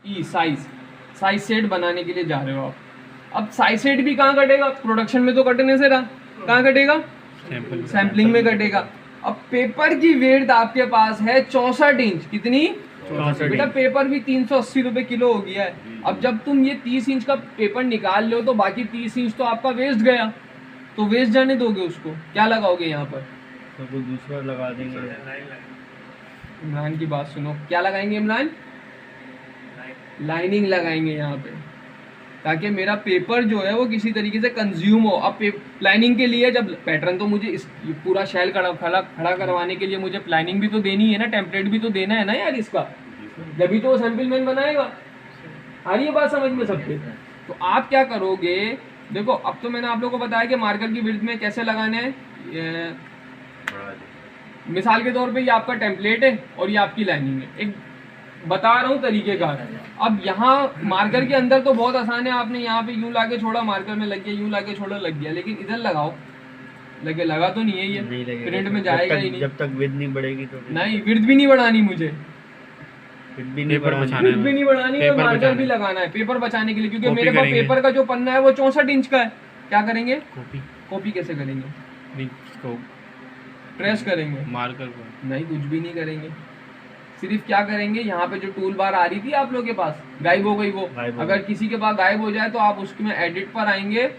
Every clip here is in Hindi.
साइज सेट बनाने के लिए जा रहे हो आप। अब साइज सेट भी कहाँ कटेगा, प्रोडक्शन में तो कटने से रहा, कहाँ कटेगा, सैम्पलिंग में कटेगा। अब पेपर की वेट आपके पास है 64 इंच, कितनी, बेटा पेपर भी 380 रुपए किलो हो गया है। अब जब तुम ये 30 इंच का पेपर निकाल लो तो बाकी 30 इंच तो आपका वेस्ट गया, तो वेस्ट जाने दोगे उसको, क्या लगाओगे यहाँ पर, तो कोई दूसरा लगा देंगे। इमरान की बात सुनो, क्या लगाएंगे इमरान, लाइनिंग लगाएंगे यहाँ पे, ताकि मेरा पेपर जो है वो किसी तरीके से कंज्यूम हो। अब प्लानिंग के लिए जब पैटर्न तो मुझे इस पूरा शैल खड़ा करवाने के लिए मुझे प्लानिंग भी तो देनी है ना, टेम्पलेट भी तो देना है ना यार इसका, जब तो वो सैंपल मैन बनाएगा। आ रही है बात समझ में सबके। तो आप क्या करोगे, देखो अब तो मैंने आप लोगों को बताया कि मार्कर की विड्थ में कैसे लगाना है। मिसाल के तौर पे ये आपका टेम्पलेट है और ये आपकी लाइनिंग है, एक बता रहा हूँ तरीकेकार। अब यहाँ मार्कर के अंदर तो बहुत आसान है, आपने यहाँ पे यूं लाके छोड़ा, मार्कर में लग गया, यूं लाके छोड़ा, लग गया, लेकिन इधर लगाओ, लगा तो नहीं है ये, प्रिंट में जाएगा ही नहीं जब तक विड्थ नहीं बढ़ेगी तो नहीं, विड्थ भी नहीं बढ़ानी मुझे, विड्थ भी नहीं बढ़ानी, और मार्कर भी लगाना है पेपर बचाने के लिए, क्योंकि मेरे पास पेपर का जो पन्ना है वो 64 इंच का है। क्या करेंगे, कॉपी कैसे करेंगे, ट्रेस करेंगे, मार्कर को नहीं, कुछ भी नहीं करेंगे, सिर्फ क्या करेंगे, यहाँ पे जो टूल बार आ रही थी आप लोगों के पास, गायब हो गई वो, अगर किसी के पास गायब हो जाए तो आप उसमें एडिट पर आएंगे,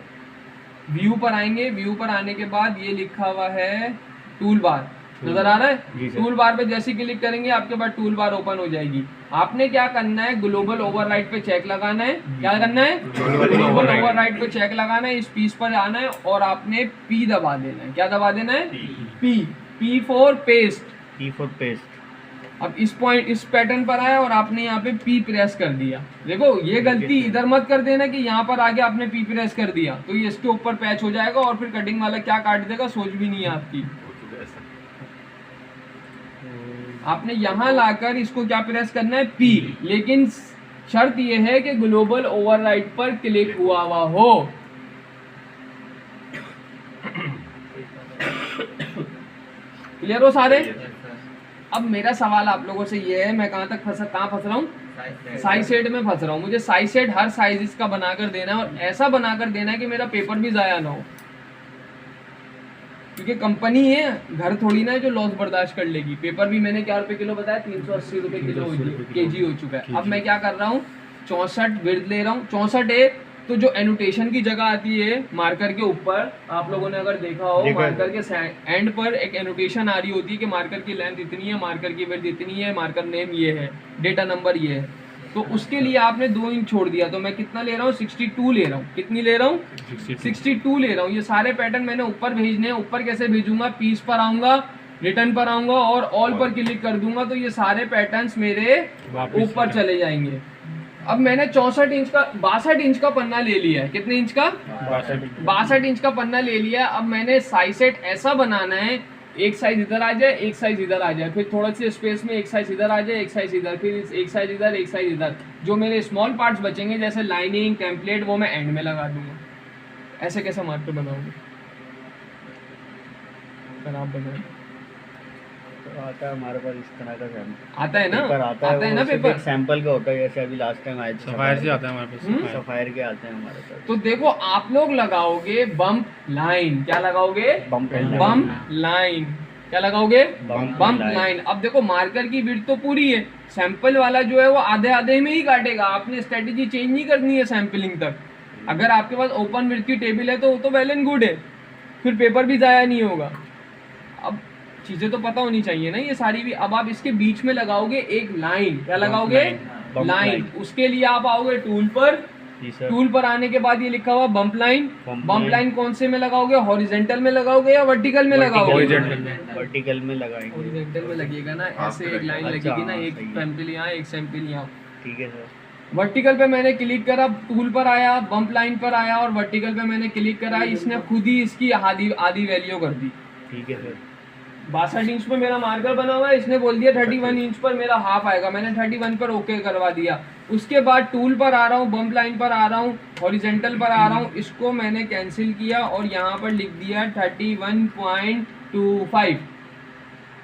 व्यू पर आएंगे, व्यू पर आने के बाद ये लिखा हुआ है टूल बार, नजर आ रहा है, टूल बार पे जैसे क्लिक करेंगे आपके पास टूल बार ओपन हो जाएगी। आपने क्या करना है, ग्लोबल ओवरराइड पे चेक लगाना है, क्या करना है, ग्लोबल ओवरराइड पे चेक लगाना है, इस पीस पर आना है और आपने पी दबा देना है, क्या दबा देना है, पी फॉर पेस्ट। अब इस पॉइंट, इस पैटर्न पर आया और आपने यहाँ पे पी प्रेस कर दिया। देखो ये गलती इधर मत कर देना कि यहाँ पर आगे आपने पी प्रेस कर दिया तो ये इसके ऊपर पैच हो जाएगा और फिर कटिंग वाला क्या काट देगा, सोच भी नहीं है आपकी। आपने यहाँ लाकर इसको क्या प्रेस करना है, पी, लेकिन शर्त ये है कि ग्लोबल ओवरराइड पर क्लिक हुआ हो। क्लियर हो सारे। अब मेरा सवाल आप लोगों से ये है, मैं कहाँ फंस रहा हूँ, साइज सेट में फंस रहा हूँ। मुझे साइज सेट हर साइज का बनाकर देना है और ऐसा बनाकर देना है कि मेरा पेपर भी जाया ना हो, क्योंकि कंपनी है, घर थोड़ी ना है जो लॉस बर्दाश्त कर लेगी। पेपर भी मैंने क्या रुपए किलो बताया, 380 रुपए किलो केजी हो चुका है। अब मैं क्या कर रहा हूँ, 64 विड्थ ले रहा हूँ, 64 है। तो जो एनोटेशन की जगह आती है मार्कर के ऊपर, आप लोगों ने अगर देखा हो, मार्कर के एंड पर एक एनोटेशन आ रही होती है कि मार्कर की लेंथ इतनी है, मार्कर की विड्थ इतनी है, मार्कर नेम ये है, डेटा नंबर ये है। तो उसके लिए आपने 2 इंच छोड़ दिया, तो मैं कितना ले रहा हूँ, 62 ले रहा हूँ। कितनी ले रहा हूँ, 62 ले रहा हूँ। ये सारे पैटर्न मैंने ऊपर भेजने हैं। ऊपर कैसे भेजूंगा, पीस पर आऊंगा, रिटर्न पर आऊंगा और ऑल पर क्लिक कर दूंगा, तो ये सारे पैटर्न्स मेरे ऊपर चले जाएंगे। अब मैंने 64 इंच का 62 इंच का पन्ना ले लिया है। कितने इंच का, 62 इंच का पन्ना ले लिया। अब मैंने साइज सेट ऐसा बनाना है, एक साइज इधर आ जाए, एक साइज इधर आ जाए, फिर थोड़ा सी स्पेस में एक साइज इधर आ जाए, एक साइज इधर, फिर एक साइज इधर, एक साइज इधर। जो मेरे स्मॉल पार्ट्स बचेंगे जैसे लाइनिंग, टेम्पलेट, वो मैं एंड में लगा दूंगा। ऐसे कैसे मार्कर बनाओगे, आप बनाओ। आता है हमारे पास इस तरह का सैंपल, आता है ना, आता है ना पेपर सैंपल का होता है, जैसे अभी लास्ट टाइम आए थे सफायर से आता है हमारे पास, सफायर के आते हैं हमारे पास। तो देखो आप लोग लगाओगे बम्प लाइन, क्या लगाओगे, बम्प लाइन, क्या लगाओगे, बम्प लाइन। अब देखो मार्कर की विड्थ तो पूरी है, सैंपल वाला जो है वो आधे आधे में ही काटेगा। आपने स्ट्रेटेजी चेंज नहीं करनी है सैंपलिंग तक। अगर आपके पास ओपन विड्थ की टेबल है तो वो तो वेल एंड गुड है, फिर पेपर भी जाया नहीं होगा। अब चीजें तो पता होनी चाहिए ना ये सारी भी। अब आप इसके बीच में लगाओगे एक लाइन, क्या लगाओगे, लाइन। उसके लिए आप आओगे टूल पर, टूल पर आने के बाद ये लिखा हुआ बम्प लाइन। बम्प लाइन कौन से में लगाओगे, हॉरिजेंटल में लगाओगे या वर्टिकल में लगाओगे, वर्टिकल में लगाएंगे, हॉरिजेंटल में लगेगा ना, ऐसे एक लाइन लगेगी ना, एक सैंपल यहाँ, एक सैंपल यहाँ, ठीक है सर। वर्टिकल पे मैंने क्लिक करा, टूल पर आया, बम्प लाइन पर आया और वर्टिकल पे मैंने क्लिक करा, इसने खुद ही इसकी आधी वैल्यू कर दी, ठीक है सर। 62 इंच पर मेरा मार्कर बना हुआ है, इसने बोल दिया 31 इंच पर मेरा हाफ आएगा, मैंने 31 पर ओके करवा दिया। उसके बाद टूल पर आ रहा हूँ, बम्प लाइन पर आ रहा हूँ, हॉरिजेंटल पर आ रहा हूँ, इसको मैंने कैंसिल किया और यहाँ पर लिख दिया 31.25।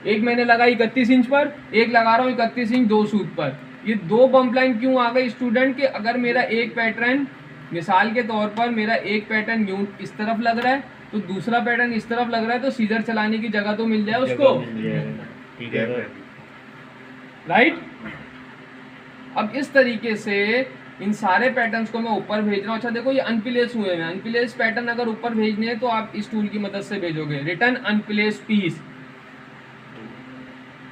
एक मैंने लगा 31 इंच पर, एक लगा रहा हूँ 31 इंच 2 सूत पर। ये 2 बम्प लाइन क्यों आ गई स्टूडेंट कि अगर मेरा एक पैटर्न, मिसाल के तौर पर मेरा एक पैटर्न यूं इस तरफ लग रहा है तो दूसरा पैटर्न इस तरफ लग रहा है, तो सीजर चलाने की जगह तो मिल जाए उसको, ठीक है राइट। अब इस तरीके से इन सारे पैटर्न्स को मैं ऊपर भेज रहा हूँ। अच्छा देखो ये अनप्लेस हुए हैं, अनप्लेस पैटर्न अगर ऊपर भेजने हैं तो आप इस टूल की मदद से भेजोगे, रिटर्न अनप्लेस पीस,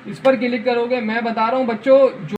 इस पर क्लिक करोगे। मैं बता रहा हूँ बच्चों, जो